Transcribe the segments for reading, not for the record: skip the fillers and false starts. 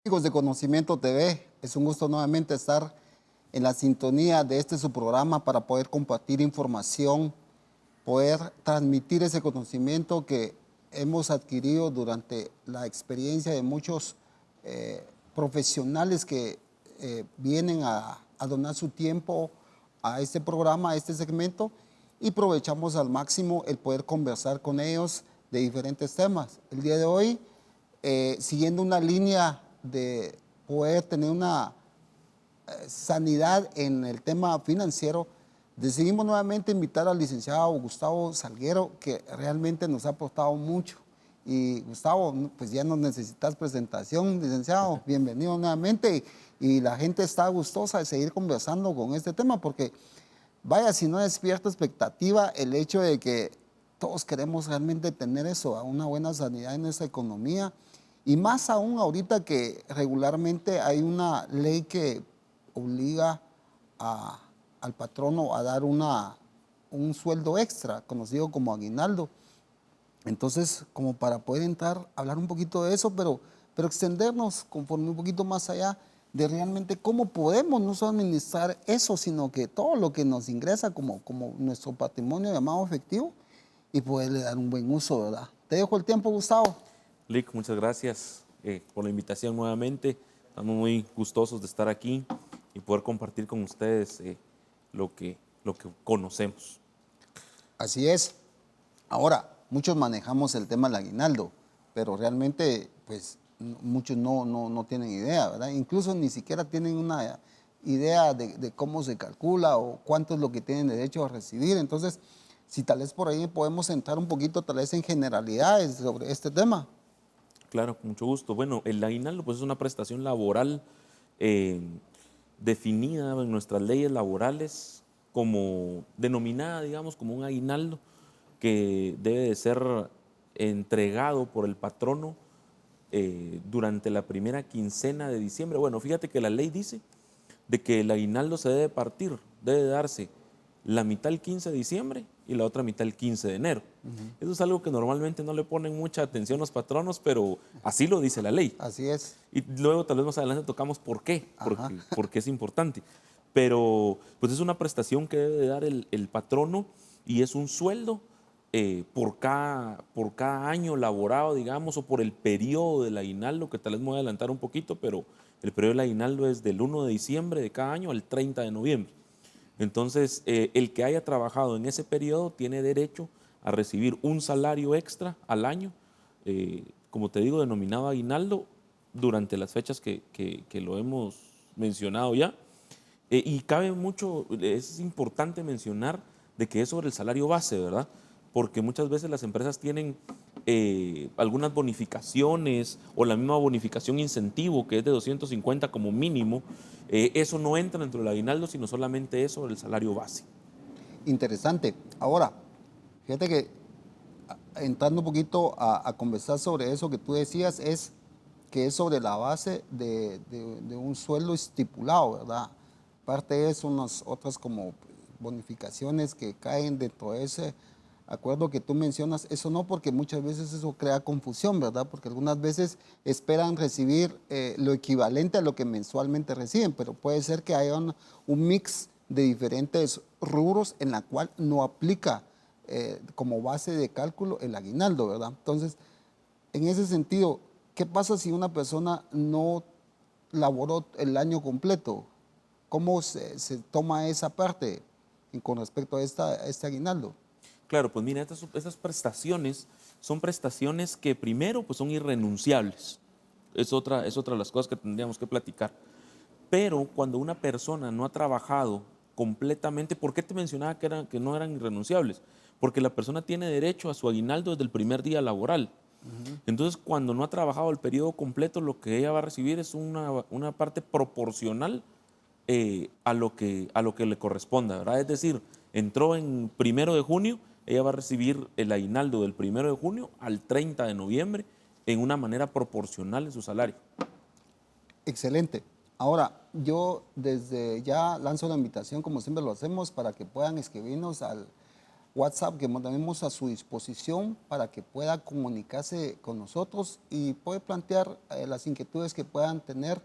Amigos de Conocimiento TV, es un gusto nuevamente estar en la sintonía de este su programa para poder compartir información, poder transmitir ese conocimiento que hemos adquirido durante la experiencia de muchos profesionales que vienen a donar su tiempo a este programa, a este segmento, y aprovechamos al máximo el poder conversar con ellos de diferentes temas. El día de hoy, siguiendo una línea de poder tener una sanidad en el tema financiero, decidimos nuevamente invitar al licenciado Gustavo Salguero, que realmente nos ha aportado mucho. Y Gustavo, pues ya no necesitas presentación, licenciado, bienvenido nuevamente. Y la gente está gustosa de seguir conversando con este tema, porque vaya, si no despierta expectativa el hecho de que todos queremos realmente tener eso, una buena sanidad en esta economía. Y más aún ahorita que regularmente hay una ley que obliga al patrono a dar un sueldo extra, conocido como aguinaldo. Entonces, como para poder entrar, hablar un poquito de eso, pero extendernos conforme un poquito más allá de realmente cómo podemos no solo administrar eso, sino que todo lo que nos ingresa como nuestro patrimonio llamado efectivo y poderle dar un buen uso, ¿verdad? Te dejo el tiempo, Gustavo. Lick, muchas gracias por la invitación nuevamente. Estamos muy gustosos de estar aquí y poder compartir con ustedes lo que conocemos. Así es. Ahora, muchos manejamos el tema del aguinaldo, pero realmente, pues, muchos no tienen idea, ¿verdad? Incluso ni siquiera tienen una idea de cómo se calcula o cuánto es lo que tienen derecho a recibir. Entonces, si tal vez por ahí podemos entrar un poquito, tal vez en generalidades sobre este tema. Claro, con mucho gusto. Bueno, el aguinaldo pues, es una prestación laboral eh, definida en nuestras leyes laborales como denominada, digamos, como un aguinaldo que debe de ser entregado por el patrono durante la primera quincena de diciembre. Bueno, fíjate que la ley dice de que el aguinaldo se debe partir, debe darse la mitad el 15 de diciembre y la otra mitad el 15 de enero. Eso es algo que normalmente no le ponen mucha atención los patronos, pero así lo dice la ley. Así es. Y luego tal vez más adelante tocamos por qué, porque es importante. Pero pues es una prestación que debe de dar el patrono y es un sueldo por cada año laborado, digamos, o por el periodo del aguinaldo, que tal vez me voy a adelantar un poquito, pero el periodo del aguinaldo es del 1 de diciembre de cada año al 30 de noviembre. Entonces, el que haya trabajado en ese periodo tiene derecho a recibir un salario extra al año, como te digo, denominado aguinaldo, durante las fechas que lo hemos mencionado ya. Y cabe mucho, es importante mencionar de que es sobre el salario base, ¿verdad? Porque muchas veces las empresas tienen algunas bonificaciones o la misma bonificación incentivo, que es de 250 como mínimo. Eso no entra dentro del aguinaldo, sino solamente es sobre el salario base. Interesante. Ahora, fíjate que entrando un poquito a conversar sobre eso que tú decías, es que es sobre la base de un sueldo estipulado, ¿verdad? Aparte de eso, unas otras como bonificaciones que caen dentro de ese acuerdo que tú mencionas, eso no, porque muchas veces eso crea confusión, ¿verdad? Porque algunas veces esperan recibir lo equivalente a lo que mensualmente reciben, pero puede ser que haya un mix de diferentes rubros en la cual no aplica como base de cálculo el aguinaldo, ¿verdad? Entonces, en ese sentido, ¿qué pasa si una persona no laboró el año completo? ¿Cómo se toma esa parte con respecto a este aguinaldo? Claro, pues mira, estas prestaciones son prestaciones que primero pues son irrenunciables. Es otra de las cosas que tendríamos que platicar. Pero cuando una persona no ha trabajado completamente, ¿por qué te mencionaba que no eran irrenunciables? Porque la persona tiene derecho a su aguinaldo desde el primer día laboral. Entonces, cuando no ha trabajado el periodo completo, lo que ella va a recibir es una parte proporcional a lo que le corresponda, ¿verdad? Es decir, entró en 1 de junio, ella va a recibir el aguinaldo del 1 de junio al 30 de noviembre en una manera proporcional de su salario. Excelente. Ahora, yo desde ya lanzo la invitación, como siempre lo hacemos, para que puedan escribirnos WhatsApp que tenemos a su disposición para que pueda comunicarse con nosotros y puede plantear las inquietudes que puedan tener,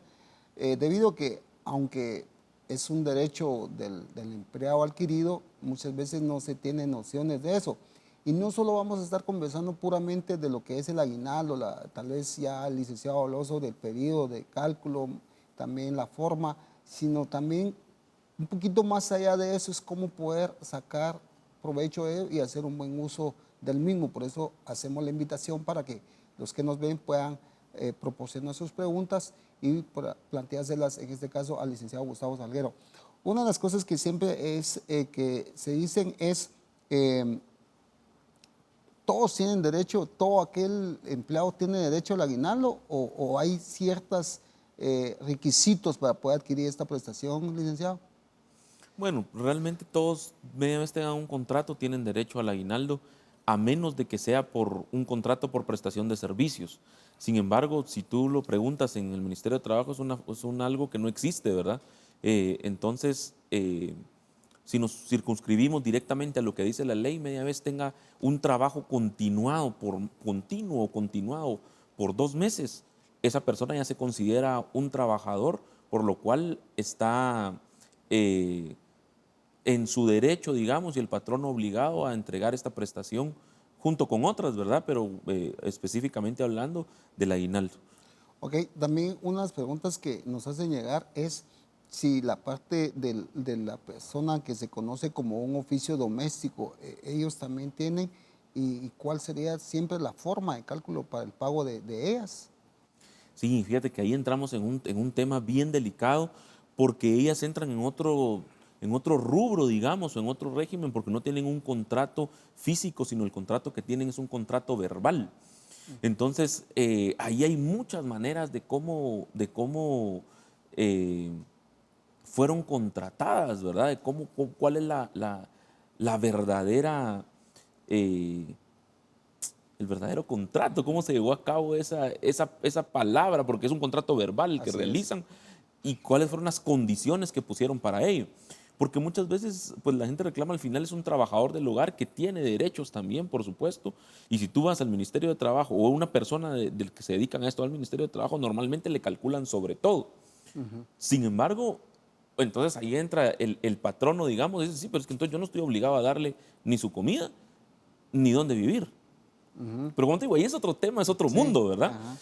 debido a que aunque es un derecho del empleado adquirido, muchas veces no se tienen nociones de eso. Y no solo vamos a estar conversando puramente de lo que es el aguinaldo, tal vez ya el licenciado habló sobre el periodo de cálculo, también la forma, sino también un poquito más allá de eso es cómo poder sacar provecho de ello y hacer un buen uso del mismo. Por eso hacemos la invitación para que los que nos ven puedan proporcionar sus preguntas y planteárselas, en este caso, al licenciado Gustavo Salguero. Una de las cosas que siempre que se dicen es, ¿todos tienen derecho, todo aquel empleado tiene derecho al aguinaldo o hay ciertos requisitos para poder adquirir esta prestación, licenciado? Bueno, realmente todos, media vez tengan un contrato, tienen derecho al aguinaldo, a menos de que sea por un contrato por prestación de servicios. Sin embargo, si tú lo preguntas en el Ministerio de Trabajo, es algo que no existe, ¿verdad? Entonces, si nos circunscribimos directamente a lo que dice la ley, media vez tenga un trabajo continuado por 2 meses, esa persona ya se considera un trabajador, por lo cual está en su derecho, digamos, y el patrón obligado a entregar esta prestación junto con otras, ¿verdad? Pero específicamente hablando del aguinaldo. Ok, también unas preguntas que nos hacen llegar es si la parte de la persona que se conoce como un oficio doméstico, ellos también tienen, y cuál sería siempre la forma de cálculo para el pago de ellas. Sí, fíjate que ahí entramos en un tema bien delicado porque ellas entran en otro rubro, digamos, o en otro régimen, porque no tienen un contrato físico, sino el contrato que tienen es un contrato verbal. Entonces, ahí hay muchas maneras de cómo eh, fueron contratadas, ¿verdad? Cuál es la verdadera, eh, el verdadero contrato, cómo se llevó a cabo esa palabra, porque es un contrato verbal que Así es. realizan, y cuáles fueron las condiciones que pusieron para ello. Porque muchas veces pues, la gente reclama al final es un trabajador del hogar que tiene derechos también, por supuesto. Y si tú vas al Ministerio de Trabajo o una persona del que se dedican a esto al Ministerio de Trabajo, normalmente le calculan sobre todo. Sin embargo, entonces ahí entra el patrono, digamos, y dice, sí, pero es que entonces yo no estoy obligado a darle ni su comida ni dónde vivir. Pero como te digo, ahí es otro tema, es otro Sí, mundo, ¿verdad? ajá.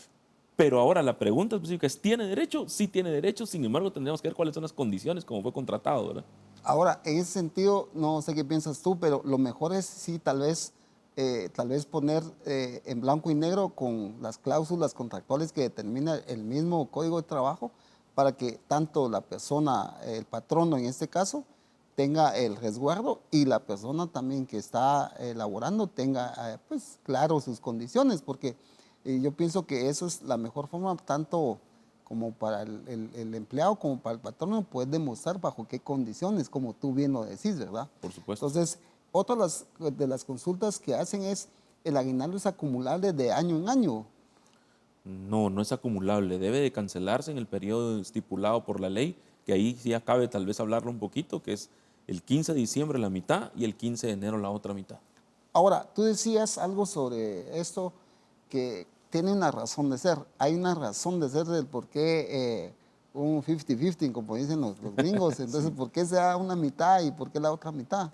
Pero ahora la pregunta específica es, ¿tiene derecho? Sí tiene derecho, sin embargo tendríamos que ver cuáles son las condiciones, como fue contratado, ¿verdad? Ahora, en ese sentido, no sé qué piensas tú, pero lo mejor es sí, tal vez poner en blanco y negro con las cláusulas contractuales que determina el mismo Código de Trabajo para que tanto la persona, el patrono en este caso, tenga el resguardo y la persona también que está elaborando tenga pues claro sus condiciones, porque yo pienso que eso es la mejor forma tanto como para el empleado, como para el patrón, poder demostrar bajo qué condiciones, como tú bien lo decís, ¿verdad? Por supuesto. Entonces, otra de las consultas que hacen es, el aguinaldo es acumulable de año en año. No, no es acumulable, debe de cancelarse en el periodo estipulado por la ley, que ahí sí ya cabe tal vez hablarlo un poquito, que es el 15 de diciembre la mitad y el 15 de enero la otra mitad. Ahora, tú decías algo sobre esto que tiene una razón de ser. Hay una razón de ser del por qué un 50-50, como dicen los gringos. Entonces, ¿por qué se da una mitad y por qué la otra mitad?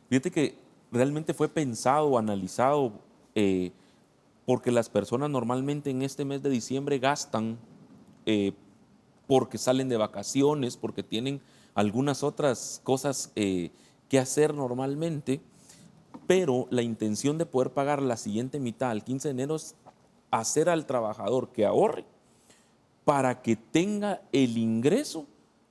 Fíjate que realmente fue pensado, analizado, eh, porque las personas normalmente en este mes de diciembre gastan eh, porque salen de vacaciones, porque tienen algunas otras cosas que hacer normalmente, pero la intención de poder pagar la siguiente mitad al 15 de enero es hacer al trabajador que ahorre para que tenga el ingreso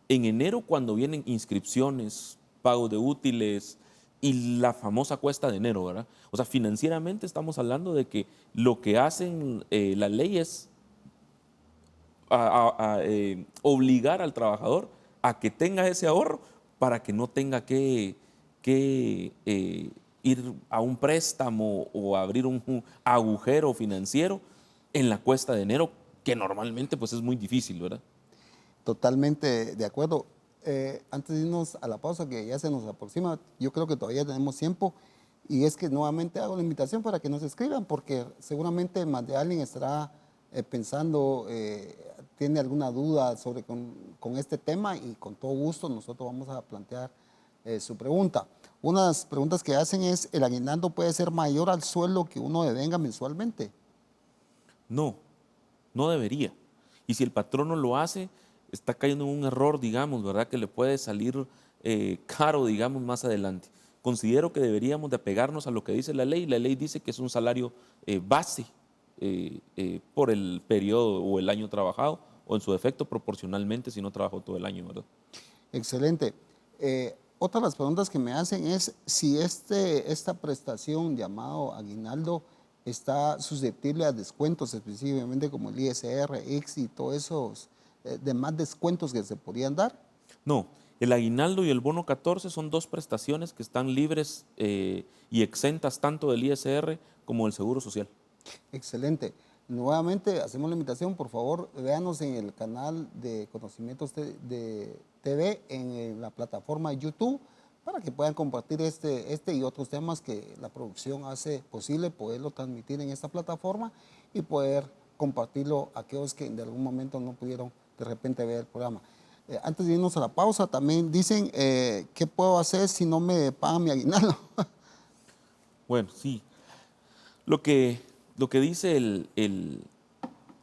en enero cuando vienen inscripciones, pagos de útiles y la famosa cuesta de enero, ¿verdad? O sea, financieramente estamos hablando de que lo que hacen la ley es obligar al trabajador a que tenga ese ahorro para que no tenga que ir a un préstamo o abrir un agujero financiero en la cuesta de enero, que normalmente pues es muy difícil, ¿verdad? Totalmente de acuerdo. Antes de irnos a la pausa, que ya se nos aproxima, yo creo que todavía tenemos tiempo Y es que nuevamente hago la invitación para que nos escriban, porque seguramente más de alguien estará pensando, tiene alguna duda sobre con este tema y con todo gusto nosotros vamos a plantear su pregunta. Unas preguntas que hacen es, ¿el aguinaldo puede ser mayor al sueldo que uno devenga mensualmente? No, no debería. Y si el patrono lo hace, está cayendo en un error, digamos, ¿verdad? Que le puede salir caro, digamos, más adelante. Considero que deberíamos de apegarnos a lo que dice la ley. La ley dice que es un salario base por el periodo o el año trabajado, o en su defecto proporcionalmente si no trabajó todo el año, ¿verdad? Excelente. Otra de las preguntas que me hacen es si esta prestación llamado aguinaldo está susceptible a descuentos, específicamente como el ISR, ICSI y todos esos demás descuentos que se podrían dar. No, el aguinaldo y el bono 14 son dos prestaciones que están libres y exentas tanto del ISR como del Seguro Social. Excelente. Nuevamente hacemos la invitación, por favor, véanos en el canal de Conocimientos de TV, en la plataforma YouTube, para que puedan compartir este y otros temas que la producción hace posible poderlo transmitir en esta plataforma y poder compartirlo a aquellos que de algún momento no pudieron de repente ver el programa. Antes de irnos a la pausa, también dicen, ¿qué puedo hacer si no me pagan mi aguinaldo? Bueno, sí. Lo que, lo que dice el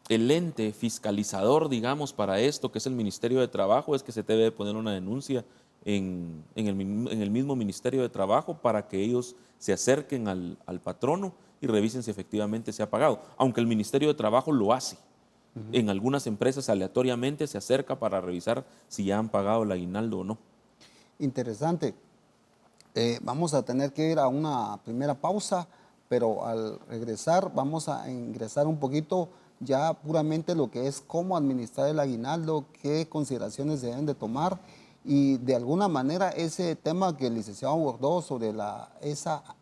ente fiscalizador, digamos, para esto, que es el Ministerio de Trabajo, es que se debe poner una denuncia en el mismo Ministerio de Trabajo para que ellos se acerquen al patrono y revisen si efectivamente se ha pagado, aunque el Ministerio de Trabajo lo hace. En algunas empresas aleatoriamente se acerca para revisar si ya han pagado el aguinaldo o no. Interesante. Vamos a tener que ir a una primera pausa, pero al regresar vamos a ingresar un poquito ya puramente lo que es cómo administrar el aguinaldo, qué consideraciones se deben de tomar y de alguna manera ese tema que el licenciado abordó sobre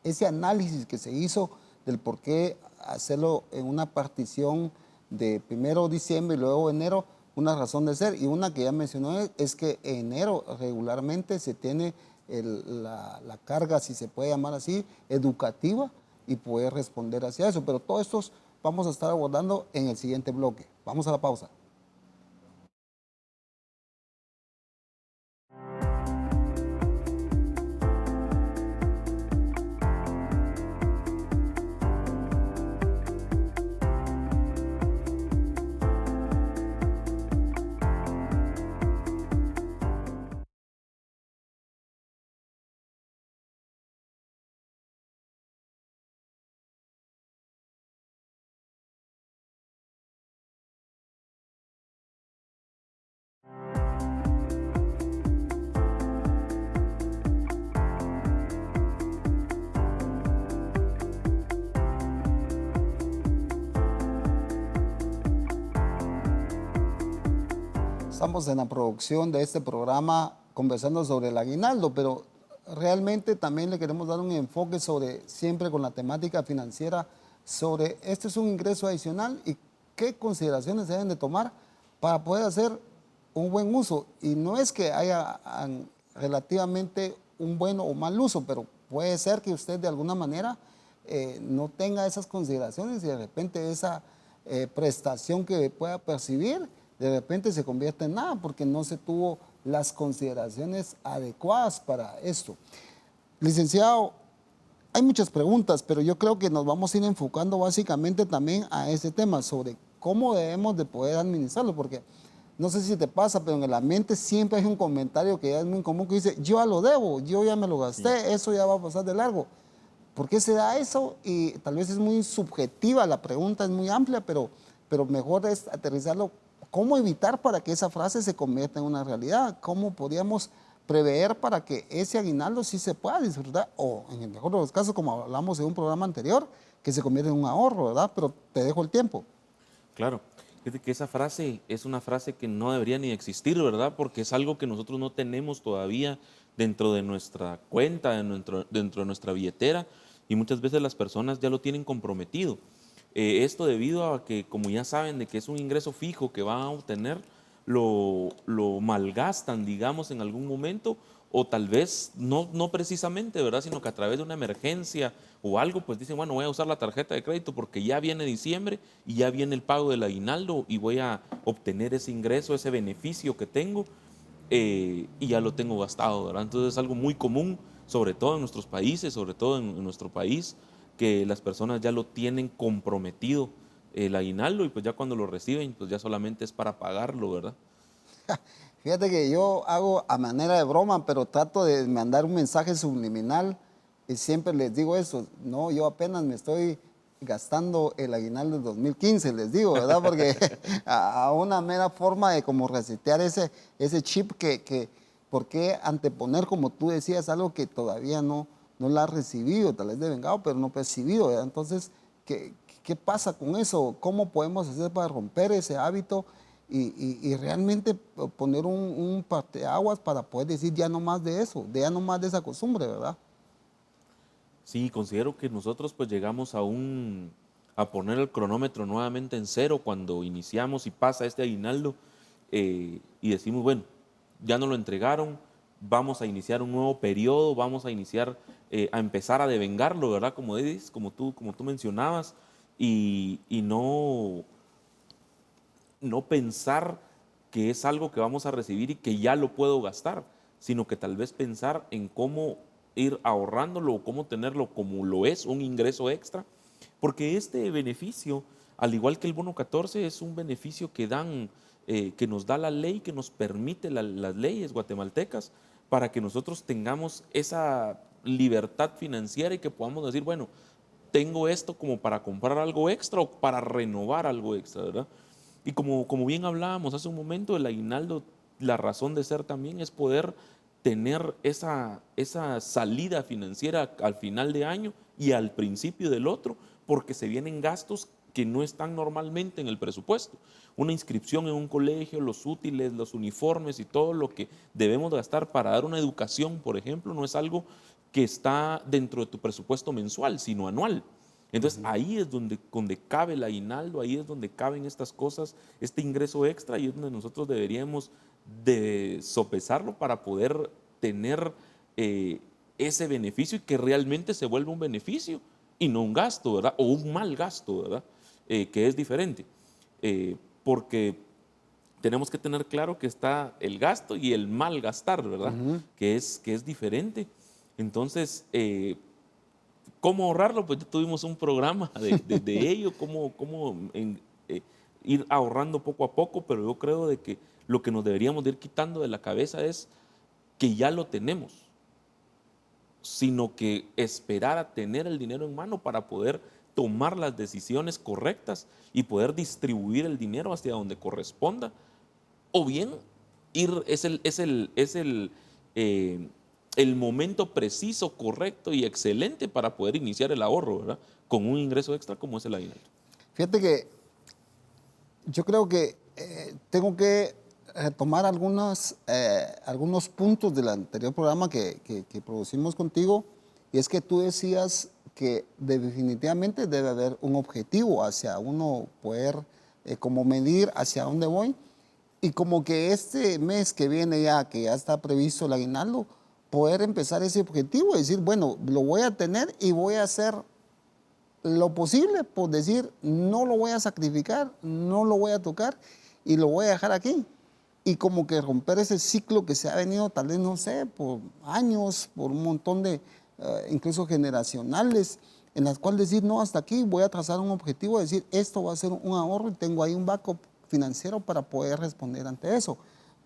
ese análisis que se hizo del por qué hacerlo en una partición de primero diciembre y luego enero, una razón de ser y una que ya mencionó es que enero regularmente se tiene la carga, si se puede llamar así, educativa y poder responder hacia eso. Pero todo esto vamos a estar abordando en el siguiente bloque. Vamos a la pausa. Estamos en la producción de este programa conversando sobre el aguinaldo, pero realmente también le queremos dar un enfoque sobre, siempre con la temática financiera, sobre este es un ingreso adicional y qué consideraciones se deben de tomar para poder hacer un buen uso. Y no es que haya relativamente un bueno o mal uso, pero puede ser que usted de alguna manera no tenga esas consideraciones y de repente esa prestación que pueda percibir de repente se convierte en nada porque no se tuvo las consideraciones adecuadas para esto. Licenciado, hay muchas preguntas, pero yo creo que nos vamos a ir enfocando básicamente también a ese tema sobre cómo debemos de poder administrarlo, porque no sé si te pasa, pero en la mente siempre hay un comentario que ya es muy común que dice, yo ya lo debo, yo ya me lo gasté, eso ya va a pasar de largo. ¿Por qué se da eso? Y tal vez es muy subjetiva, la pregunta es muy amplia, pero mejor es aterrizarlo. ¿Cómo evitar para que esa frase se convierta en una realidad? ¿Cómo podríamos prever para que ese aguinaldo sí se pueda disfrutar? O en el mejor de los casos, como hablamos en un programa anterior, que se convierta en un ahorro, ¿verdad? Pero te dejo el tiempo. Claro, fíjate que esa frase es una frase que no debería ni existir, ¿verdad? Porque es algo que nosotros no tenemos todavía dentro de nuestra cuenta, dentro de nuestra billetera, y muchas veces las personas ya lo tienen comprometido. Esto debido a que, como ya saben, de que es un ingreso fijo que van a obtener, lo malgastan, digamos, en algún momento o tal vez no precisamente, ¿verdad? Sino que a través de una emergencia o algo, pues dicen, bueno, voy a usar la tarjeta de crédito porque ya viene diciembre y ya viene el pago del aguinaldo y voy a obtener ese ingreso, ese beneficio que tengo y ya lo tengo gastado, ¿verdad? Entonces es algo muy común, sobre todo en nuestros países, sobre todo en nuestro país, que las personas ya lo tienen comprometido el aguinaldo y pues ya cuando lo reciben, pues ya solamente es para pagarlo, ¿verdad? Fíjate que yo hago a manera de broma, pero trato de mandar un mensaje subliminal y siempre les digo eso, no, yo apenas me estoy gastando el aguinaldo del 2015, les digo, ¿verdad? Porque a una mera forma de como resetear ese chip ¿por qué anteponer, como tú decías, algo que todavía no la has recibido, tal vez de vengado, pero no percibido, ¿verdad? Entonces, ¿qué pasa con eso? ¿Cómo podemos hacer para romper ese hábito? Y realmente poner un parteaguas para poder decir ya no más de eso, ya no más de esa costumbre, ¿verdad? Sí, considero que nosotros pues llegamos a poner el cronómetro nuevamente en cero cuando iniciamos y pasa este aguinaldo y decimos, bueno, ya no lo entregaron, vamos a iniciar un nuevo periodo, vamos a iniciar a empezar a devengarlo, ¿verdad? Como dices, como tú mencionabas, y no pensar que es algo que vamos a recibir y que ya lo puedo gastar, sino que tal vez pensar en cómo ir ahorrándolo o cómo tenerlo como lo es, un ingreso extra, porque este beneficio, al igual que el bono 14, es un beneficio que nos da la ley, que nos permite las leyes guatemaltecas para que nosotros tengamos esa libertad financiera y que podamos decir, bueno, tengo esto como para comprar algo extra o para renovar algo extra, ¿verdad? Y como bien hablábamos hace un momento, el aguinaldo, la razón de ser también es poder tener esa salida financiera al final de año y al principio del otro, porque se vienen gastos que no están normalmente en el presupuesto. Una inscripción en un colegio, los útiles, los uniformes y todo lo que debemos gastar para dar una educación, por ejemplo, no es algo que está dentro de tu presupuesto mensual, sino anual. Entonces ahí es donde cabe el aguinaldo, ahí es donde caben estas cosas, este ingreso extra, y es donde nosotros deberíamos de sopesarlo para poder tener ese beneficio y que realmente se vuelva un beneficio y no un gasto, ¿verdad? O un mal gasto, ¿verdad? Que es diferente. Porque tenemos que tener claro que está el gasto y el mal gastar, ¿verdad? Que es diferente. Entonces, ¿cómo ahorrarlo? Pues ya tuvimos un programa de ello, ir ahorrando poco a poco, pero yo creo de que lo que nos deberíamos de ir quitando de la cabeza es que ya lo tenemos, sino que esperar a tener el dinero en mano para poder tomar las decisiones correctas y poder distribuir el dinero hacia donde corresponda, o bien es el momento preciso, correcto y excelente para poder iniciar el ahorro, ¿verdad? Con un ingreso extra como es el aguinaldo. Fíjate que yo creo que tengo que retomar algunos puntos del anterior programa que producimos contigo, y es que tú decías que definitivamente debe haber un objetivo hacia uno poder como medir hacia dónde voy, y como que este mes que viene ya, que ya está previsto el aguinaldo, poder empezar ese objetivo, decir, bueno, lo voy a tener y voy a hacer lo posible por decir, no lo voy a sacrificar, no lo voy a tocar y lo voy a dejar aquí. Y como que romper ese ciclo que se ha venido, tal vez, no sé, por años, por un montón de, incluso generacionales, en las cuales decir, no, hasta aquí voy a trazar un objetivo, decir, esto va a ser un ahorro y tengo ahí un backup financiero para poder responder ante eso.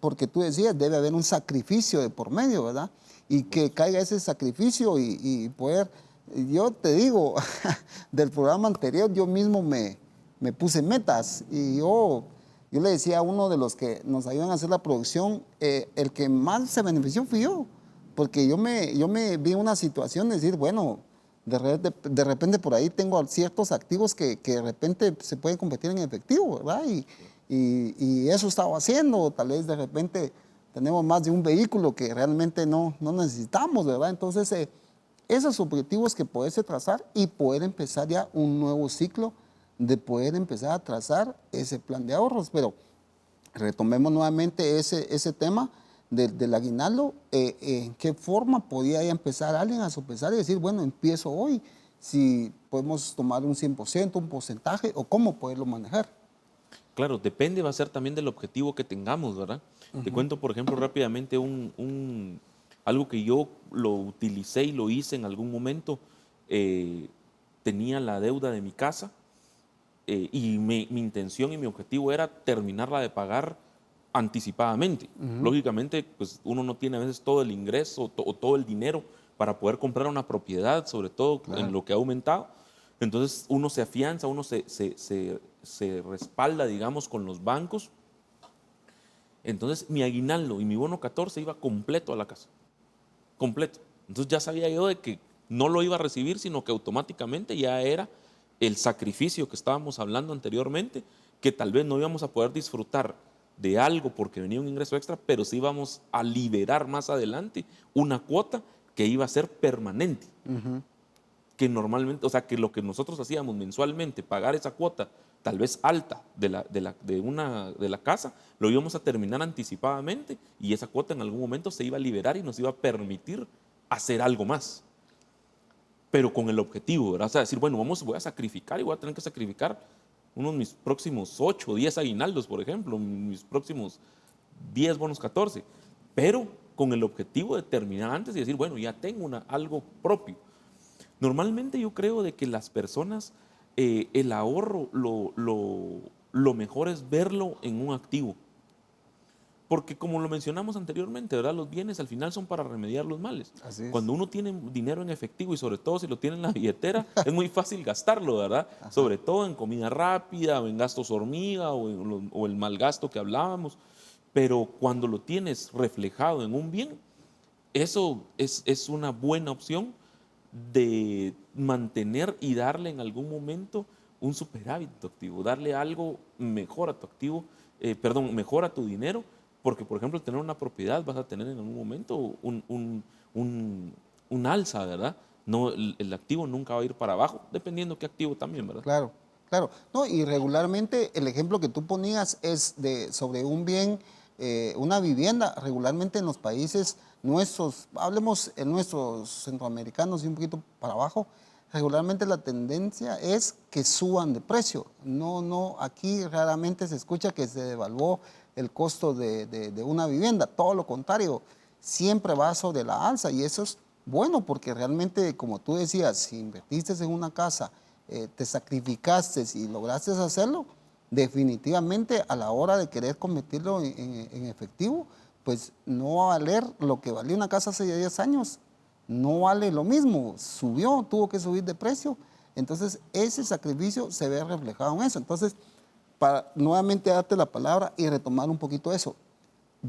Porque tú decías, debe haber un sacrificio de por medio, ¿verdad? Y que caiga ese sacrificio y poder. Yo te digo, del programa anterior yo mismo me puse metas y yo le decía a uno de los que nos ayudan a hacer la producción, el que más se benefició fui yo, porque yo me vi en una situación de decir, bueno, de repente por ahí tengo ciertos activos que de repente se pueden convertir en efectivo, ¿verdad? Y eso estaba haciendo, tal vez de repente tenemos más de un vehículo que realmente no necesitamos, ¿verdad? Entonces, esos objetivos que poderse trazar y poder empezar ya un nuevo ciclo de poder empezar a trazar ese plan de ahorros. Pero retomemos nuevamente ese tema del aguinaldo, ¿en qué forma podía ya empezar alguien a sopesar y decir, bueno, empiezo hoy? Si podemos tomar un 100%, un porcentaje, o cómo poderlo manejar. Claro, depende, va a ser también del objetivo que tengamos, ¿verdad? Te cuento, por ejemplo, rápidamente algo que yo lo utilicé y lo hice en algún momento. eh, Tenía la deuda de mi casa, y mi intención y mi objetivo era terminarla de pagar anticipadamente. Lógicamente, pues uno no tiene a veces todo el ingreso o todo el dinero para poder comprar una propiedad, sobre todo en Claro. lo que ha aumentado. Entonces uno se afianza, uno se respalda, digamos, con los bancos. Entonces mi aguinaldo y mi bono 14 iba completo a la casa, completo. Entonces ya sabía yo de que no lo iba a recibir, sino que automáticamente ya era el sacrificio que estábamos hablando anteriormente, que tal vez no íbamos a poder disfrutar de algo porque venía un ingreso extra, pero sí íbamos a liberar más adelante una cuota que iba a ser permanente, que normalmente, o sea, que lo que nosotros hacíamos mensualmente, pagar esa cuota tal vez alta de la casa, lo íbamos a terminar anticipadamente y esa cuota en algún momento se iba a liberar y nos iba a permitir hacer algo más, pero con el objetivo, ¿verdad? O sea, decir, bueno, voy a sacrificar y voy a tener que sacrificar mis próximos 8 o 10 aguinaldos, por ejemplo, mis próximos 10 bonos 14, pero con el objetivo de terminar antes y decir, bueno, ya tengo algo propio. Normalmente yo creo de que las personas, el ahorro, lo mejor es verlo en un activo. Porque como lo mencionamos anteriormente, ¿verdad? Los bienes al final son para remediar los males. Así es. Cuando uno tiene dinero en efectivo y sobre todo si lo tiene en la billetera, es muy fácil gastarlo, ¿verdad? Sobre todo en comida rápida o en gastos hormiga o el mal gasto que hablábamos. Pero cuando lo tienes reflejado en un bien, eso es una buena opción de mantener y darle en algún momento un superávit a tu activo, darle algo mejor a tu activo, mejor a tu dinero, porque por ejemplo tener una propiedad vas a tener en algún momento un alza, ¿verdad? No, el activo nunca va a ir para abajo, dependiendo qué activo también, ¿verdad? Claro, claro. No, y regularmente el ejemplo que tú ponías es sobre un bien, una vivienda. Regularmente en los países nuestros, hablemos en nuestros centroamericanos y un poquito para abajo, regularmente la tendencia es que suban de precio. No, no, aquí raramente se escucha que se devaluó el costo de una vivienda. Todo lo contrario, siempre va sobre la alza y eso es bueno porque realmente, como tú decías, si invertiste en una casa, te sacrificaste y lograste hacerlo, definitivamente a la hora de querer convertirlo en efectivo, pues no va a valer lo que valía una casa hace 10 años. No vale lo mismo, subió, tuvo que subir de precio. Entonces, ese sacrificio se ve reflejado en eso. Entonces, para nuevamente darte la palabra y retomar un poquito eso,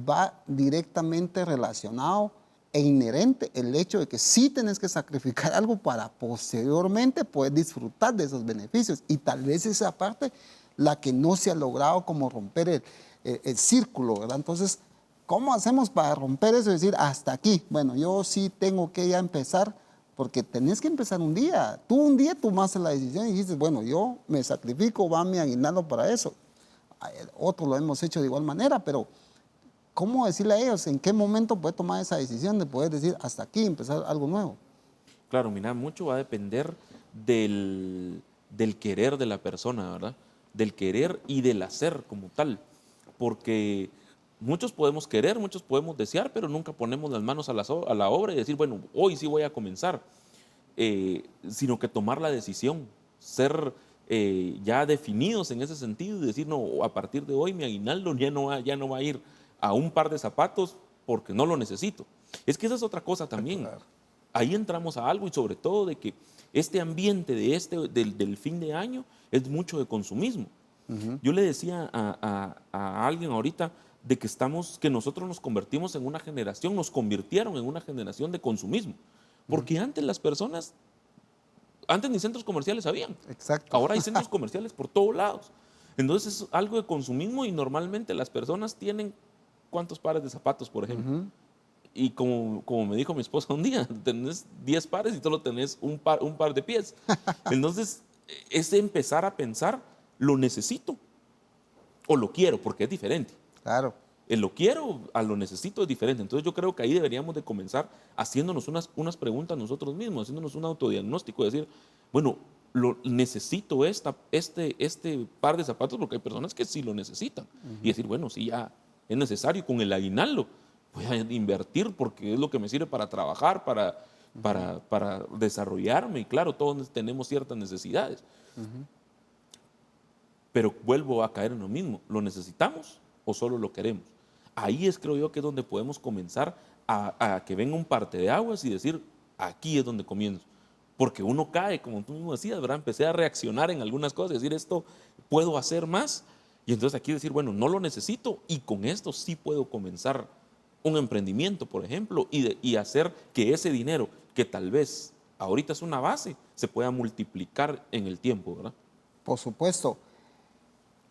va directamente relacionado e inherente el hecho de que sí tenés que sacrificar algo para posteriormente poder disfrutar de esos beneficios. Y tal vez esa parte la que no se ha logrado como romper el círculo, ¿verdad? Entonces, ¿cómo hacemos para romper eso y decir hasta aquí? Bueno, yo sí tengo que ya empezar, porque tenés que empezar un día. Tú un día tomaste la decisión y dijiste, bueno, yo me sacrifico, va mi aguinaldo para eso. Otros lo hemos hecho de igual manera, pero ¿cómo decirle a ellos en qué momento puede tomar esa decisión de poder decir hasta aquí, empezar algo nuevo? Claro, mira, mucho va a depender del querer de la persona, ¿verdad? Del querer y del hacer como tal. Porque muchos podemos querer, muchos podemos desear, pero nunca ponemos las manos a la obra y decir, bueno, hoy sí voy a comenzar. Sino que tomar la decisión, ser ya definidos en ese sentido y decir, no, a partir de hoy mi aguinaldo ya no va a ir a un par de zapatos porque no lo necesito. Es que esa es otra cosa también. Claro. Ahí entramos a algo y sobre todo de que este ambiente del fin de año es mucho de consumismo. Yo le decía a alguien ahorita de que nosotros nos convertimos en una generación, nos convirtieron en una generación de consumismo. Porque antes las personas, antes ni centros comerciales habían. Exacto. Ahora hay centros comerciales por todos lados. Entonces es algo de consumismo y normalmente las personas tienen ¿cuántos pares de zapatos, por ejemplo? Y como me dijo mi esposa un día, tenés 10 pares y solo tenés un par de pies. Entonces, es empezar a pensar, ¿lo necesito o lo quiero? Porque es diferente. Claro. el lo quiero a lo necesito es diferente. Entonces yo creo que ahí deberíamos de comenzar haciéndonos unas preguntas nosotros mismos, haciéndonos un autodiagnóstico, decir, bueno, necesito este par de zapatos porque hay personas que sí lo necesitan. Y decir, bueno, sí, ya es necesario, con el aguinaldo voy a invertir porque es lo que me sirve para trabajar, para desarrollarme. Y claro, todos tenemos ciertas necesidades. Pero vuelvo a caer en lo mismo, ¿lo necesitamos o solo lo queremos? Ahí creo yo, que es donde podemos comenzar a que venga un parte de aguas y decir, aquí es donde comienzo. Porque uno cae, como tú mismo decías, ¿verdad? Empecé a reaccionar en algunas cosas, decir, esto puedo hacer más. Y entonces aquí decir, bueno, no lo necesito y con esto sí puedo comenzar un emprendimiento, por ejemplo, y hacer que ese dinero, que tal vez ahorita es una base, se pueda multiplicar en el tiempo, ¿verdad? Por supuesto.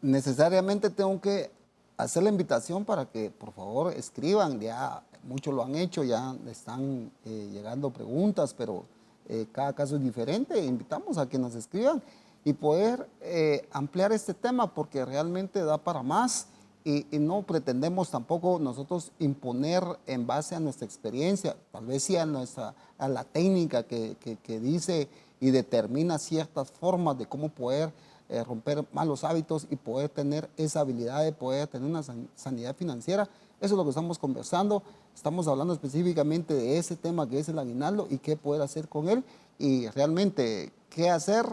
Necesariamente tengo que hacer la invitación para que por favor escriban, ya muchos lo han hecho, ya están llegando preguntas, pero cada caso es diferente. Invitamos a que nos escriban y poder ampliar este tema porque realmente da para más y no pretendemos tampoco nosotros imponer en base a nuestra experiencia, tal vez sí a la técnica que dice y determina ciertas formas de cómo poder romper malos hábitos y poder tener esa habilidad de poder tener una sanidad financiera. Eso es lo que estamos conversando. Estamos hablando específicamente de ese tema que es el aguinaldo y qué poder hacer con él y realmente qué hacer.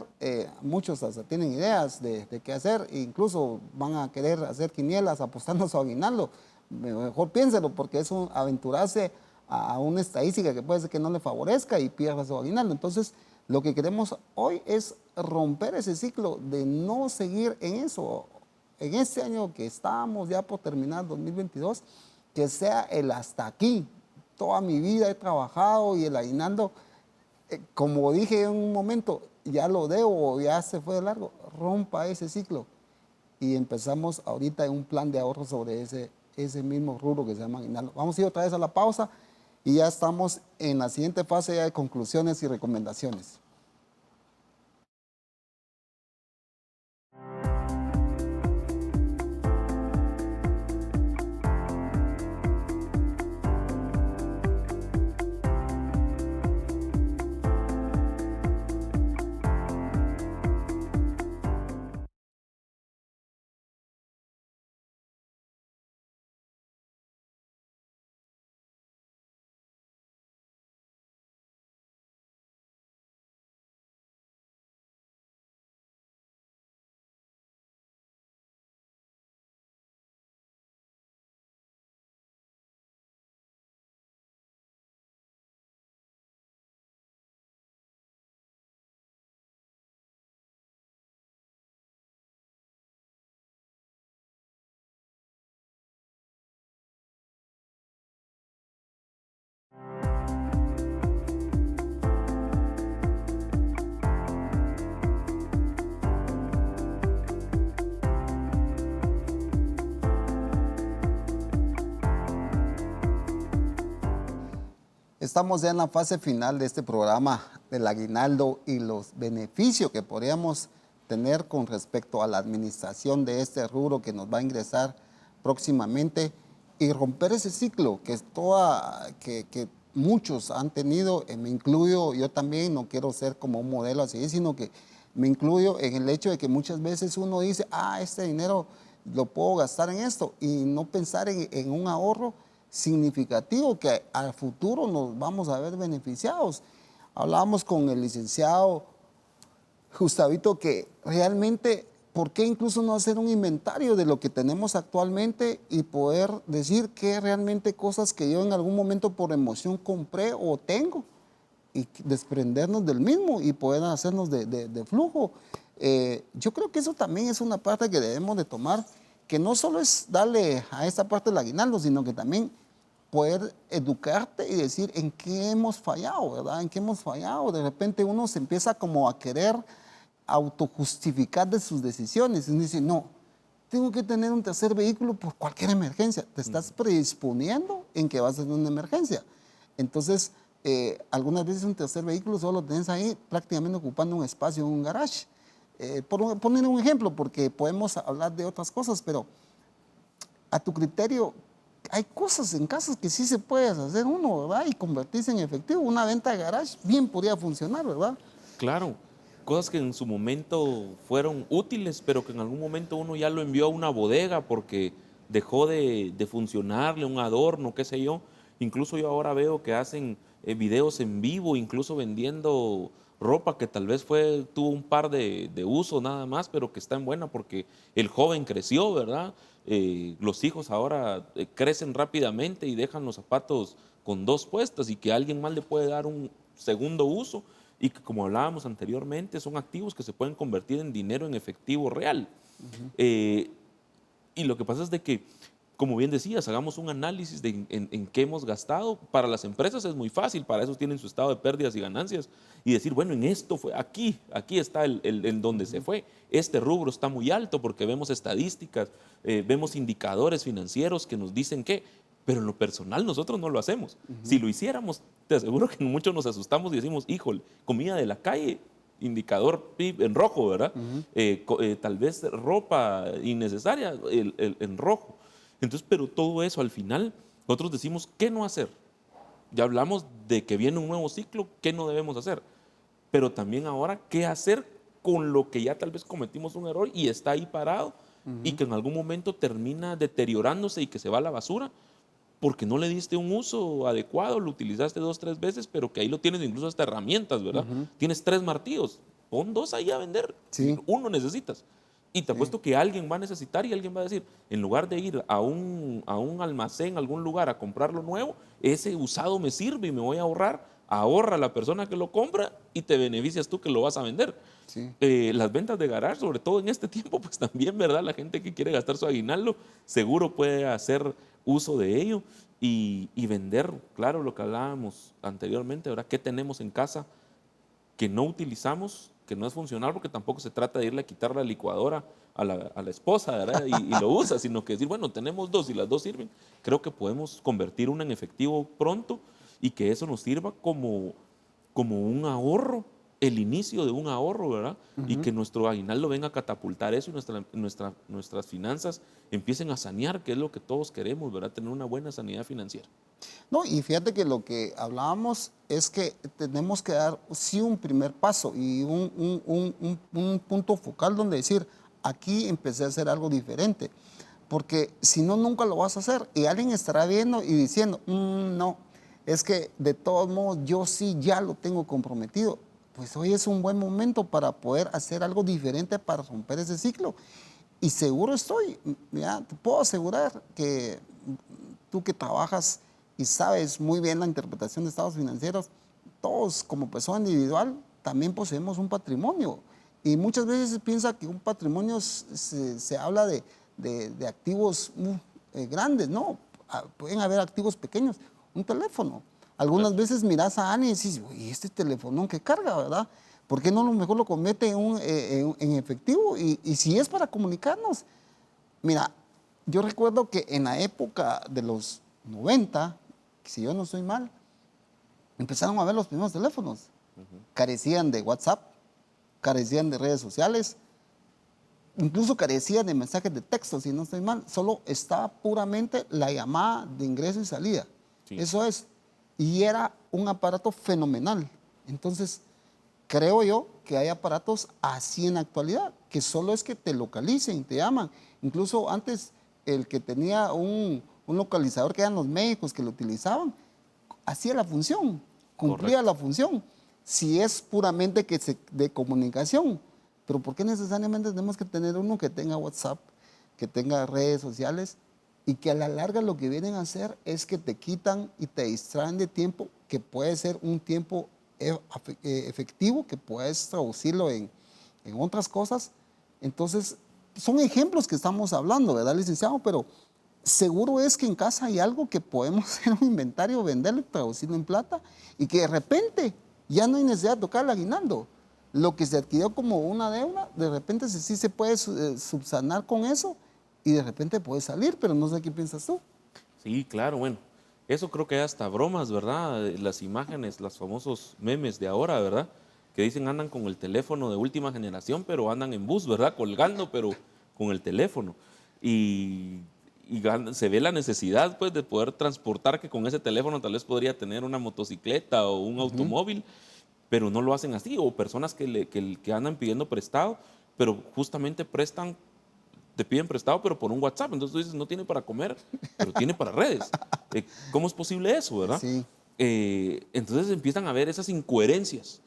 Muchos hasta tienen ideas de qué hacer e incluso van a querer hacer quinielas apostando a su aguinaldo. Mejor piénselo porque es aventurarse a una estadística que puede ser que no le favorezca y pierda su aguinaldo. Entonces, lo que queremos hoy es romper ese ciclo de no seguir en eso. En este año que estamos ya por terminar, 2022, que sea el hasta aquí. Toda mi vida he trabajado y el aguinaldo, como dije en un momento, ya lo debo, ya se fue de largo. Rompa ese ciclo y empezamos ahorita en un plan de ahorro sobre ese mismo rubro que se llama aguinaldo. Vamos a ir otra vez a la pausa y ya estamos en la siguiente fase ya de conclusiones y recomendaciones. Estamos ya en la fase final de este programa del aguinaldo y los beneficios que podríamos tener con respecto a la administración de este rubro que nos va a ingresar próximamente y romper ese ciclo que muchos han tenido, me incluyo yo también, no quiero ser como un modelo así, sino que me incluyo en el hecho de que muchas veces uno dice, este dinero lo puedo gastar en esto y no pensar en un ahorro significativo que al futuro nos vamos a ver beneficiados. Hablábamos con el licenciado Gustavito que realmente, ¿por qué incluso no hacer un inventario de lo que tenemos actualmente y poder decir qué realmente cosas que yo en algún momento por emoción compré o tengo y desprendernos del mismo y poder hacernos de flujo? Yo creo que eso también es una parte que debemos de tomar, que no solo es darle a esta parte del aguinaldo, sino que también poder educarte y decir en qué hemos fallado, ¿verdad? En qué hemos fallado. De repente uno se empieza como a querer autojustificar de sus decisiones. Y dice, no, tengo que tener un tercer vehículo por cualquier emergencia. Te estás predisponiendo en que vas a tener una emergencia. Entonces, algunas veces un tercer vehículo solo lo tenés ahí prácticamente ocupando un espacio en un garage. Por poner un ejemplo, porque podemos hablar de otras cosas, pero a tu criterio, hay cosas en casas que sí se puede hacer uno, ¿verdad? Y convertirse en efectivo. Una venta de garage bien podría funcionar, ¿verdad? Claro, cosas que en su momento fueron útiles, pero que en algún momento uno ya lo envió a una bodega porque dejó de funcionarle, un adorno, qué sé yo. Incluso yo ahora veo que hacen videos en vivo, incluso vendiendo ropa que tal vez tuvo un par de usos nada más, pero que está en buena porque el joven creció, ¿verdad? Los hijos ahora crecen rápidamente y dejan los zapatos con dos puestas y que alguien más le puede dar un segundo uso y que, como hablábamos anteriormente, son activos que se pueden convertir en dinero en efectivo real. Eh, y lo que pasa es de que, como bien decías, hagamos un análisis de en qué hemos gastado. Para las empresas es muy fácil, para eso tienen su estado de pérdidas y ganancias y decir, bueno, en esto fue, aquí está en donde se fue. Este rubro está muy alto porque vemos estadísticas, vemos indicadores financieros que nos dicen que, pero en lo personal nosotros no lo hacemos. Si lo hiciéramos, te aseguro que muchos nos asustamos y decimos, híjole, comida de la calle, indicador PIB en rojo, ¿verdad? Tal vez ropa innecesaria en rojo. Entonces, pero todo eso al final, nosotros decimos, ¿qué no hacer? Ya hablamos de que viene un nuevo ciclo, ¿qué no debemos hacer? Pero también ahora, ¿qué hacer con lo que ya tal vez cometimos un error y está ahí parado y que en algún momento termina deteriorándose y que se va a la basura? Porque no le diste un uso adecuado, lo utilizaste 2, 3 veces, pero que ahí lo tienes incluso hasta herramientas, ¿verdad? Tienes 3 martillos, pon 2 ahí a vender, Sí, uno necesitas. Y te sí. apuesto que alguien va a necesitar y alguien va a decir, en lugar de ir a un almacén, a algún lugar a comprarlo nuevo, ese usado me sirve y me voy a ahorrar, ahorra la persona que lo compra y te beneficias tú que lo vas a vender. Sí. Las ventas de garage, sobre todo en este tiempo, pues también, ¿verdad? La gente que quiere gastar su aguinaldo, seguro puede hacer uso de ello y vender, claro, lo que hablábamos anteriormente, ¿verdad? ¿Qué tenemos en casa que no utilizamos, que no es funcional? Porque tampoco se trata de irle a quitar la licuadora a la esposa, ¿verdad? Y lo usa, sino que decir, bueno, tenemos dos y las dos sirven. Creo que podemos convertir una en efectivo pronto y que eso nos sirva como un ahorro, el inicio de un ahorro, ¿verdad? Y que nuestro aguinaldo venga a catapultar eso y nuestras finanzas empiecen a sanear, que es lo que todos queremos, ¿verdad? Tener una buena sanidad financiera. No, y fíjate que lo que hablábamos es que tenemos que dar sí un primer paso y un punto focal donde decir, aquí empecé a hacer algo diferente. Porque si no, nunca lo vas a hacer. Y alguien estará viendo y diciendo, no, es que de todos modos yo sí ya lo tengo comprometido. Pues hoy es un buen momento para poder hacer algo diferente para romper ese ciclo. Y seguro estoy, ya, te puedo asegurar que tú que trabajas y sabes muy bien la interpretación de estados financieros, todos como persona individual también poseemos un patrimonio. Y muchas veces se piensa que un patrimonio se habla de activos grandes, no, pueden haber activos pequeños, un teléfono. Algunas veces miras a Ani y dices, oye, este teléfono que carga, ¿verdad? ¿Por qué no lo mejor lo convierte en efectivo? Y si es para comunicarnos, mira, yo recuerdo que en la época de los 90, si yo no estoy mal, empezaron a ver los primeros teléfonos. Carecían de WhatsApp, carecían de redes sociales, incluso carecían de mensajes de texto, si no estoy mal. Solo estaba puramente la llamada de ingreso y salida. Sí. Eso es. Y era un aparato fenomenal. Entonces, creo yo que hay aparatos así en la actualidad, que solo es que te localicen, te llaman. Incluso antes, el que tenía un localizador que eran los médicos que lo utilizaban, hacía la función, cumplía Correcto. la función. Si es puramente de comunicación, pero ¿por qué necesariamente tenemos que tener uno que tenga WhatsApp, que tenga redes sociales y que a la larga lo que vienen a hacer es que te quitan y te distraen de tiempo que puede ser un tiempo efectivo, que puedes traducirlo en otras cosas? Entonces, son ejemplos que estamos hablando, ¿verdad, licenciado? Pero seguro es que en casa hay algo que podemos hacer un inventario, venderlo, traducirlo en plata y que de repente ya no hay necesidad de tocar el aguinaldo. Lo que se adquirió como una deuda, de repente sí se puede subsanar con eso y de repente puede salir, pero no sé qué piensas tú. Sí, claro, bueno. Eso creo que hay hasta bromas, ¿verdad? Las imágenes, los famosos memes de ahora, ¿verdad? Que dicen andan con el teléfono de última generación, pero andan en bus, ¿verdad? Colgando, pero con el teléfono. Y, se ve la necesidad pues de poder transportar, que con ese teléfono tal vez podría tener una motocicleta o un automóvil, pero no lo hacen así, o personas que andan pidiendo prestado, pero justamente te piden prestado, pero por un WhatsApp. Entonces tú dices, no tiene para comer, pero tiene para redes. ¿Cómo es posible eso, verdad? Sí. Entonces empiezan a ver esas incoherencias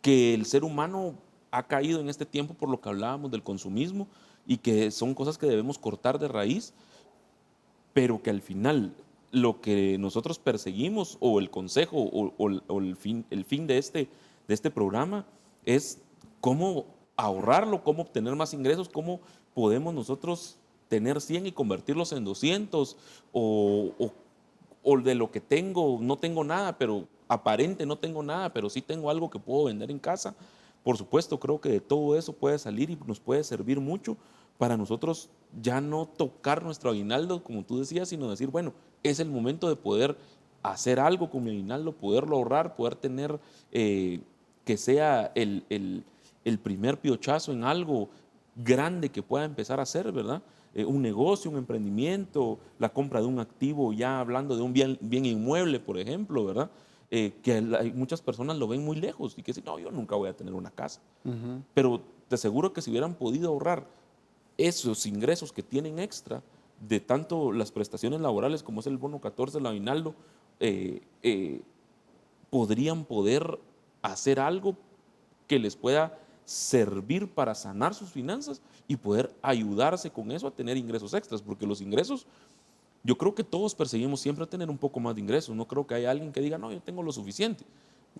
que el ser humano ha caído en este tiempo por lo que hablábamos del consumismo y que son cosas que debemos cortar de raíz, pero que al final lo que nosotros perseguimos o el consejo o el fin de este programa es cómo ahorrarlo, cómo obtener más ingresos, cómo podemos nosotros tener 100 y convertirlos en 200 o de lo que tengo, no tengo nada, pero aparente no tengo nada, pero sí tengo algo que puedo vender en casa. Por supuesto, creo que de todo eso puede salir y nos puede servir mucho para nosotros ya no tocar nuestro aguinaldo, como tú decías, sino decir, bueno, es el momento de poder hacer algo con mi aguinaldo, poderlo ahorrar, poder tener que sea el primer piochazo en algo grande que pueda empezar a hacer, ¿verdad? Un negocio, un emprendimiento, la compra de un activo, ya hablando de un bien inmueble, por ejemplo, ¿verdad? Que muchas personas lo ven muy lejos y que dicen, no, yo nunca voy a tener una casa. Pero te aseguro que si hubieran podido ahorrar esos ingresos que tienen extra de tanto las prestaciones laborales como es el bono 14, el aguinaldo, podrían poder hacer algo que les pueda servir para sanar sus finanzas y poder ayudarse con eso a tener ingresos extras, porque los ingresos, yo creo que todos perseguimos siempre tener un poco más de ingresos, no creo que haya alguien que diga, no, yo tengo lo suficiente,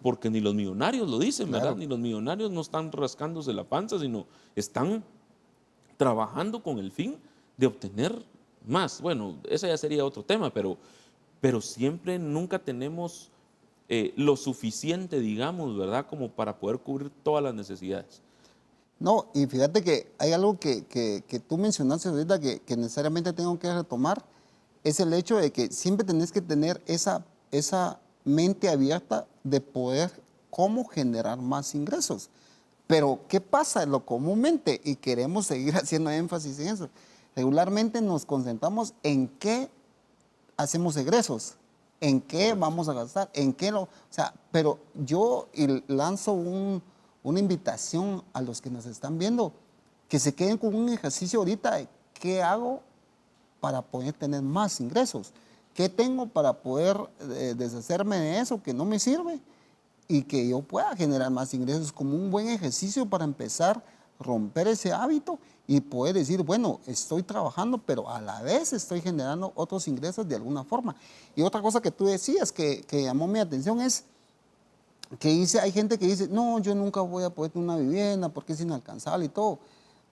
porque ni los millonarios lo dicen, ¿verdad? Claro. Ni los millonarios no están rascándose la panza, sino están trabajando con el fin de obtener más. Bueno, ese ya sería otro tema, pero siempre nunca tenemos lo suficiente, digamos, ¿verdad? Como para poder cubrir todas las necesidades. No, y fíjate que hay algo que tú mencionaste ahorita que necesariamente tengo que retomar, es el hecho de que siempre tenés que tener esa mente abierta de poder cómo generar más ingresos. Pero, ¿qué pasa? Lo comúnmente, y queremos seguir haciendo énfasis en eso, regularmente nos concentramos en qué hacemos egresos, en qué Correcto. vamos a gastar, en qué lo... O sea, pero yo lanzo una invitación a los que nos están viendo, que se queden con un ejercicio ahorita de qué hago para poder tener más ingresos, qué tengo para poder deshacerme de eso que no me sirve y que yo pueda generar más ingresos como un buen ejercicio para empezar a romper ese hábito y poder decir, bueno, estoy trabajando, pero a la vez estoy generando otros ingresos de alguna forma. Y otra cosa que tú decías que llamó mi atención es que hay gente que dice, no, yo nunca voy a poder tener una vivienda porque es inalcanzable y todo.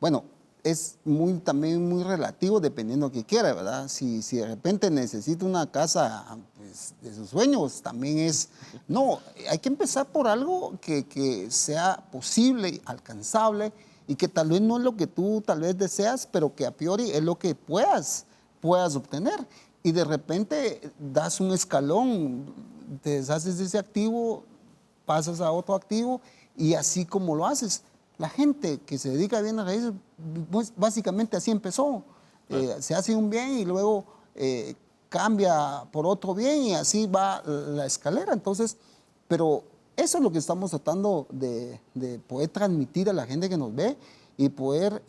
Bueno, es también muy relativo dependiendo de qué quiera, ¿verdad? Si de repente necesita una casa pues, de sus sueños, también es... No, hay que empezar por algo que sea posible, alcanzable y que tal vez no es lo que tú tal vez deseas, pero que a priori es lo que puedas obtener. Y de repente das un escalón, te deshaces de ese activo, pasas a otro activo y así como lo haces. La gente que se dedica a bienes raíces, pues básicamente así empezó. Claro. Se hace un bien y luego cambia por otro bien y así va la escalera. Entonces, pero eso es lo que estamos tratando de poder transmitir a la gente que nos ve y poder,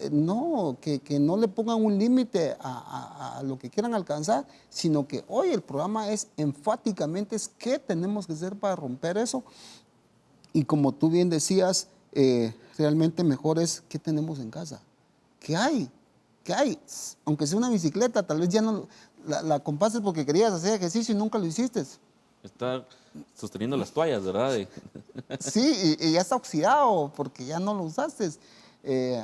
que no le pongan un límite a lo que quieran alcanzar, sino que hoy el programa es enfáticamente es qué tenemos que hacer para romper eso. Y como tú bien decías, realmente mejor es qué tenemos en casa. ¿Qué hay? ¿Qué hay? Aunque sea una bicicleta, tal vez ya no la compraste porque querías hacer ejercicio y nunca lo hiciste. Está sosteniendo las toallas, ¿verdad? Sí, y ya está oxidado porque ya no lo usaste.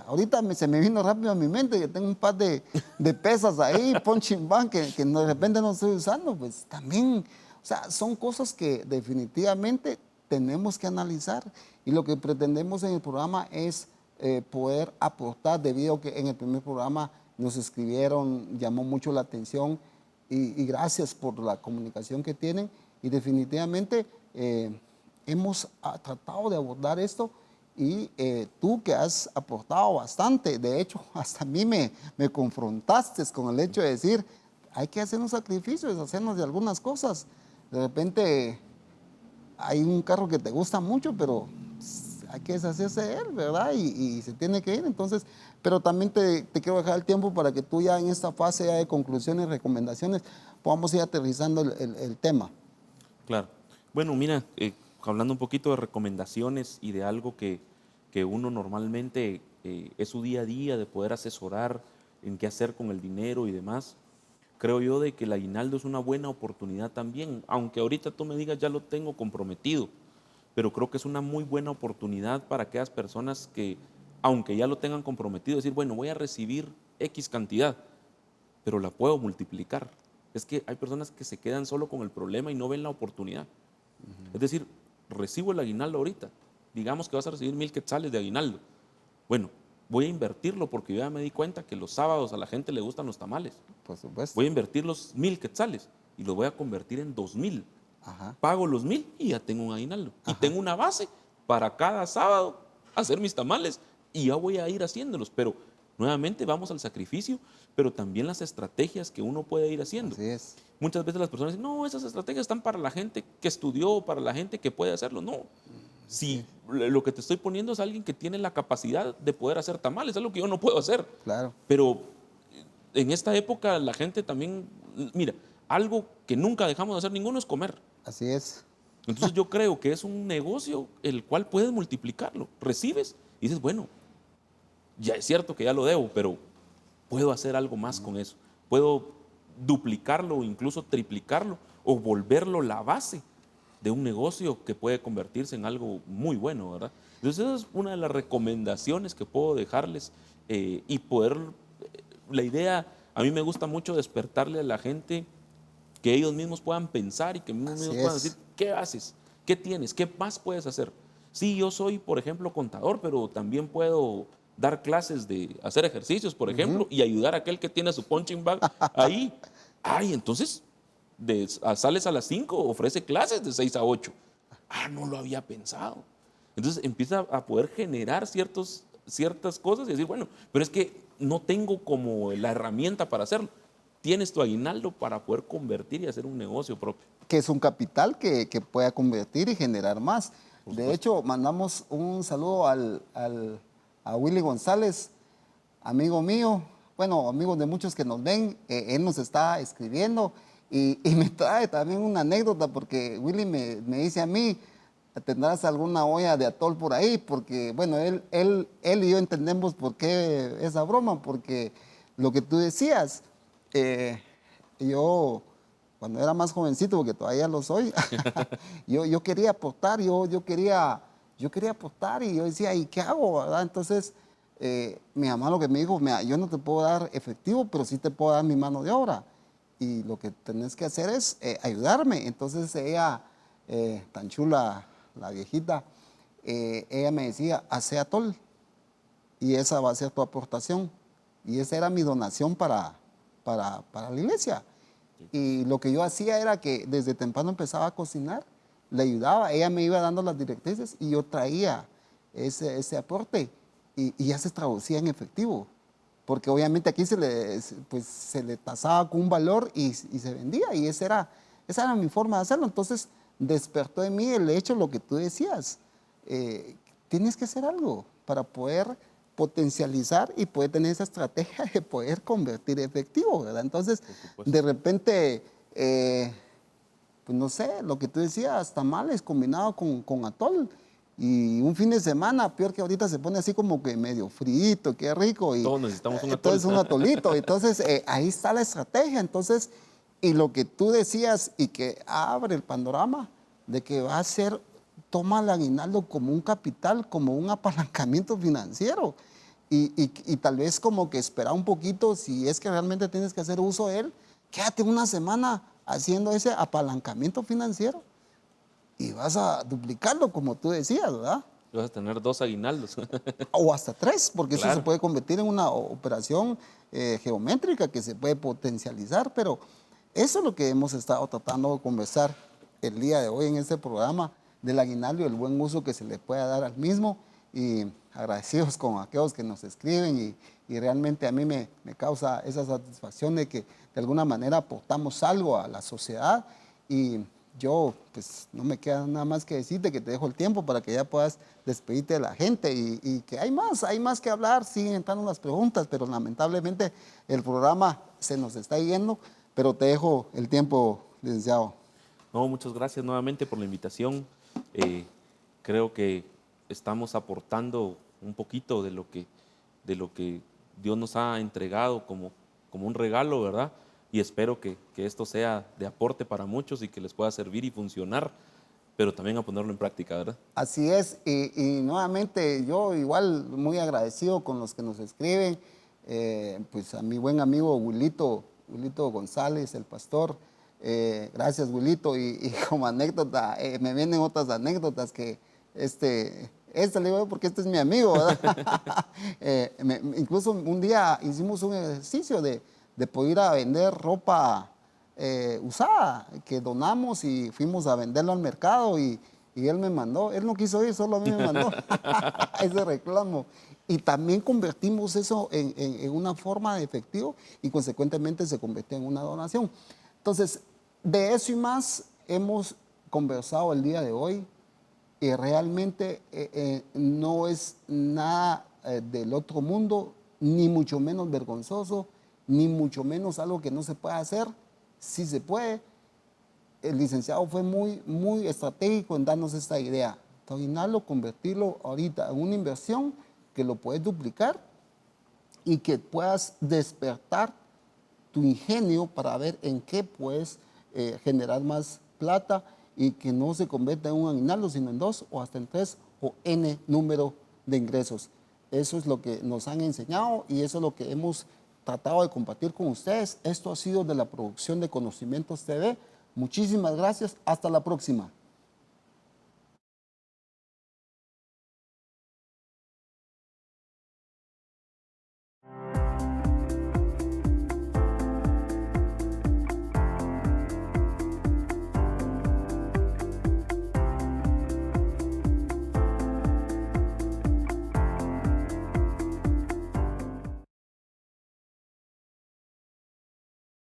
Ahorita se me vino rápido a mi mente que tengo un par de pesas ahí, punching bag, que de repente no estoy usando. Pues también, o sea, son cosas que definitivamente tenemos que analizar y lo que pretendemos en el programa es poder aportar, debido a que en el primer programa nos escribieron, llamó mucho la atención y gracias por la comunicación que tienen y definitivamente hemos tratado de abordar esto Y tú que has aportado bastante, de hecho, hasta a mí me confrontaste con el hecho de decir, hay que hacer un sacrificio, deshacernos de algunas cosas. De repente hay un carro que te gusta mucho, pero hay que deshacerse de él, ¿verdad? Y se tiene que ir. Entonces, pero también te quiero dejar el tiempo para que tú ya en esta fase ya de conclusiones y recomendaciones podamos ir aterrizando el tema. Claro. Bueno, mira, hablando un poquito de recomendaciones y de algo que uno normalmente es su día a día, de poder asesorar en qué hacer con el dinero y demás, creo yo de que el aguinaldo es una buena oportunidad también, aunque ahorita tú me digas ya lo tengo comprometido, pero creo que es una muy buena oportunidad para aquellas personas que, aunque ya lo tengan comprometido, decir, bueno, voy a recibir X cantidad, pero la puedo multiplicar. Es que hay personas que se quedan solo con el problema y no ven la oportunidad. Es decir, recibo el aguinaldo ahorita. Digamos que vas a recibir 1,000 quetzales de aguinaldo. Bueno, voy a invertirlo porque yo ya me di cuenta que los sábados a la gente le gustan los tamales. Por supuesto. Voy a invertir los 1,000 quetzales y los voy a convertir en 2,000. Ajá. Pago los 1,000 y ya tengo un aguinaldo. Y Ajá. tengo una base para cada sábado hacer mis tamales y ya voy a ir haciéndolos. Pero nuevamente vamos al sacrificio, pero también las estrategias que uno puede ir haciendo. Así es. Muchas veces las personas dicen, no, esas estrategias están para la gente que estudió, para la gente que puede hacerlo. No, si lo que te estoy poniendo es alguien que tiene la capacidad de poder hacer tamales, es algo que yo no puedo hacer. Claro. Pero en esta época la gente también, mira, algo que nunca dejamos de hacer ninguno es comer. Así es. Entonces yo creo que es un negocio el cual puedes multiplicarlo. Recibes y dices, bueno, ya es cierto que ya lo debo, pero puedo hacer algo más con eso. Puedo duplicarlo o incluso triplicarlo o volverlo la base de un negocio que puede convertirse en algo muy bueno, ¿verdad? Entonces esa es una de las recomendaciones que puedo dejarles y poder, la idea, a mí me gusta mucho despertarle a la gente que ellos mismos puedan pensar y que ellos mismos puedan decir, ¿qué haces? ¿Qué tienes? ¿Qué más puedes hacer? Sí, yo soy, por ejemplo, contador, pero también puedo dar clases de hacer ejercicios, por ejemplo, y ayudar a aquel que tiene su punching bag ahí. Ay, entonces, sales a las 5, ofrece clases de 6 a 8. Ah, no lo había pensado. Entonces empieza a poder generar ciertas cosas y decir, bueno, pero es que no tengo como la herramienta para hacerlo. Tienes tu aguinaldo para poder convertir y hacer un negocio propio. Que es un capital que pueda convertir y generar más. De hecho, mandamos un saludo a Willy González, amigo mío, bueno, amigos de muchos que nos ven, él nos está escribiendo y me trae también una anécdota porque Willy me dice a mí, ¿tendrás alguna olla de atol por ahí? Porque, bueno, él y yo entendemos por qué esa broma, porque lo que tú decías, yo cuando era más jovencito, porque todavía lo soy, yo quería aportar, yo quería aportar y yo decía, ¿y qué hago? ¿Verdad? Entonces, mi mamá lo que me dijo, mira, yo no te puedo dar efectivo, pero sí te puedo dar mi mano de obra. Y lo que tenés que hacer es ayudarme. Entonces ella, tan chula, la viejita, ella me decía, hace atol y esa va a ser tu aportación. Y esa era mi donación para la iglesia. Y lo que yo hacía era que desde temprano empezaba a cocinar, le ayudaba, ella me iba dando las directrices y yo traía ese aporte y ya se traducía en efectivo. Porque obviamente aquí se le tasaba con un valor y se vendía y esa era mi forma de hacerlo. Entonces despertó en mí el hecho, lo que tú decías, tienes que hacer algo para poder potencializar y poder tener esa estrategia de poder convertir efectivo, ¿verdad? Entonces, de repente, pues no sé, lo que tú decías, tamales combinado con atol. Y un fin de semana, peor que ahorita se pone así como que medio frito, qué rico. Y todos necesitamos un atol. entonces un atolito. Entonces, ahí está la estrategia. Entonces, y lo que tú decías y que abre el panorama de que va a ser, toma el aguinaldo como un capital, como un apalancamiento financiero. Y tal vez como que espera un poquito, si es que realmente tienes que hacer uso de él, quédate una semana haciendo ese apalancamiento financiero y vas a duplicarlo, como tú decías, ¿verdad? Vas a tener 2 aguinaldos. O hasta 3, porque Claro. eso se puede convertir en una operación geométrica que se puede potencializar, pero eso es lo que hemos estado tratando de conversar el día de hoy en este programa del aguinaldo y el buen uso que se le pueda dar al mismo y agradecidos con aquellos que nos escriben y realmente a mí me causa esa satisfacción de que de alguna manera aportamos algo a la sociedad y yo pues no me queda nada más que decirte que te dejo el tiempo para que ya puedas despedirte de la gente y que hay más que hablar, siguen entrando las preguntas, pero lamentablemente el programa se nos está yendo, pero te dejo el tiempo, licenciado. No, muchas gracias nuevamente por la invitación. Creo que estamos aportando un poquito de lo que Dios nos ha entregado como un regalo, ¿verdad? Y espero que esto sea de aporte para muchos y que les pueda servir y funcionar, pero también a ponerlo en práctica, ¿verdad? Así es, y nuevamente yo igual muy agradecido con los que nos escriben, pues a mi buen amigo Wilito González, el pastor, gracias Wilito, y como anécdota, me vienen otras anécdotas que le digo porque este es mi amigo, ¿verdad? Incluso un día hicimos un ejercicio de poder ir a vender ropa usada que donamos y fuimos a venderlo al mercado y él me mandó, él no quiso ir, solo a mí me mandó ese reclamo. Y también convertimos eso en una forma de efectivo y consecuentemente se convirtió en una donación. Entonces, de eso y más hemos conversado el día de hoy y realmente no es nada del otro mundo, ni mucho menos vergonzoso, ni mucho menos algo que no se pueda hacer. Sí se puede. El licenciado fue muy estratégico en darnos esta idea. Terminarlo, convertirlo ahorita en una inversión que lo puedes duplicar y que puedas despertar tu ingenio para ver en qué puedes generar más plata y que no se convierta en un aguinaldo, sino en 2 o hasta en 3 o N número de ingresos. Eso es lo que nos han enseñado y eso es lo que hemos tratado de compartir con ustedes. Esto ha sido de la producción de Conocimientos TV. Muchísimas gracias. Hasta la próxima.